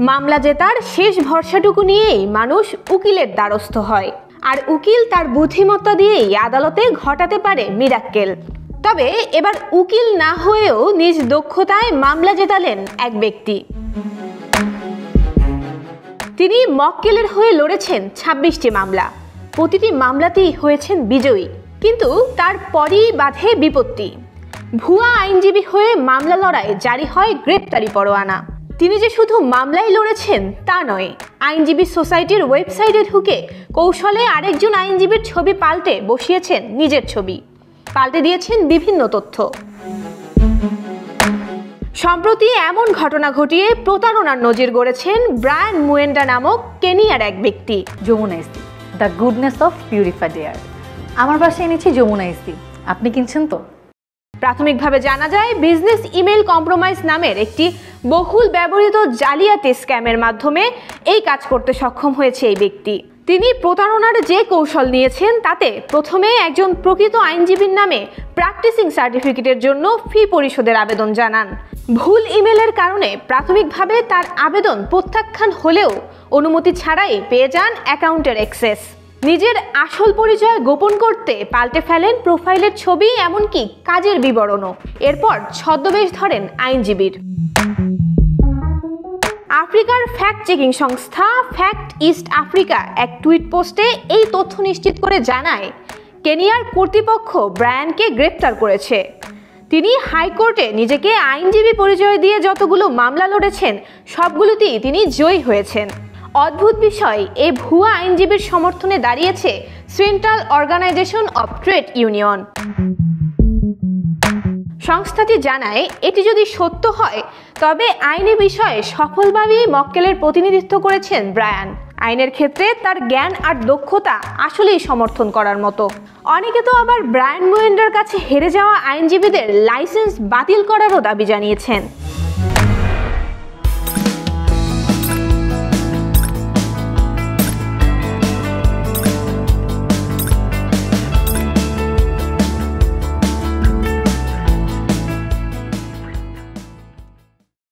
মামলা জেতার শেষ ভরসাটুকু নিয়েই মানুষ উকিলের দ্বারস্থ হয়, আর উকিল তার বুদ্ধিমত্তা দিয়েই আদালতে ঘটাতে পারে মিরাক্কেল। তবে এবার উকিল না হয়েও নিজ দক্ষতায় মামলা জেতালেন এক ব্যক্তি। তিনি মক্কেলের হয়ে লড়েছেন ২৬টি মামলা, প্রতিটি মামলাতেই হয়েছেন বিজয়ী। কিন্তু তারপরই বাধে বিপত্তি। ভুয়া আইনজীবী হয়ে মামলা লড়ায় জারি হয় গ্রেপ্তারি পরোয়ানা। তিনি যে শুধু মামলাই লড়েছেন তা নয়, আইনজীবী সোসাইটির ওয়েবসাইটে ঢুকে কৌশলে আরেকজন আইনজীবীর ছবি পাল্টে বসিয়েছেন নিজের ছবি, পাল্টে দিয়েছেন বিভিন্ন তথ্য। সম্প্রতি এমন ঘটনা ঘটিয়ে প্রতারণার নজির গড়েছেন ব্রায়ান মুয়েন্ডা নামক কেনিয়ার এক ব্যক্তি। Jamuna EC, the goodness of purified air. আমার বাসায় এনেছি যমুনা ইসি, আপনি কিনছেন তো? প্রাথমিকভাবে জানা যায় বিজনেস ইমেল কম্প্রোমাইজ নামের একটি বহুল ব্যবহৃত জালিয়াতি স্ক্যামের মাধ্যমে এই কাজ করতে সক্ষম হয়েছে এই ব্যক্তি। তিনি প্রতারণার যে কৌশল নিয়েছেন তাতে প্রথমে একজন প্রকৃত আইনজীবীর নামে প্র্যাকটিসিং সার্টিফিকেটের জন্য ফি পরিশোধের আবেদন জানান। ভুল ইমেলের কারণে প্রাথমিকভাবে তার আবেদন প্রত্যাখ্যান হলেও অনুমতি ছাড়াই পেয়ে যান অ্যাকাউন্টের অ্যাক্সেস। নিজের আসল পরিচয় গোপন করতে পাল্টে ফেলেন প্রোফাইলের ছবি, এমনকি কাজের বিবরণও। এরপর ছদ্মবেশ ধরেন আইনজীবীর। আফ্রিকার ফ্যাক্ট চেকিং সংস্থা ফ্যাক্ট ইস্ট আফ্রিকা এক টুইট পোস্টে এই তথ্য নিশ্চিত করে জানায়, কেনিয়ার কর্তৃপক্ষ ব্রায়ানকে গ্রেপ্তার করেছে। তিনি হাইকোর্টে নিজেকে আইনজীবী পরিচয় দিয়ে যতগুলো মামলা লড়েছেন সবগুলোতেই তিনি জয়ী হয়েছেন। অদ্ভুত বিষয়, এই ভুয়া আইনজীবীর সমর্থনে দাঁড়িয়েছে central organisation of trade union. সংস্থাটি জানায়, এটি যদি সত্য হয় তবে আইনি বিষয়ে সফলভাবেই মক্কেলের প্রতিনিধিত্ব করেছেন ব্রায়ান। আইনের ক্ষেত্রে তার জ্ঞান আর দক্ষতা আসলেই সমর্থন করার মতো। অনেকে তো আবার ব্রায়ান মুয়েন্ডার কাছে হেরে যাওয়া আইনজীবীদের লাইসেন্স বাতিল করারও দাবি জানিয়েছেন।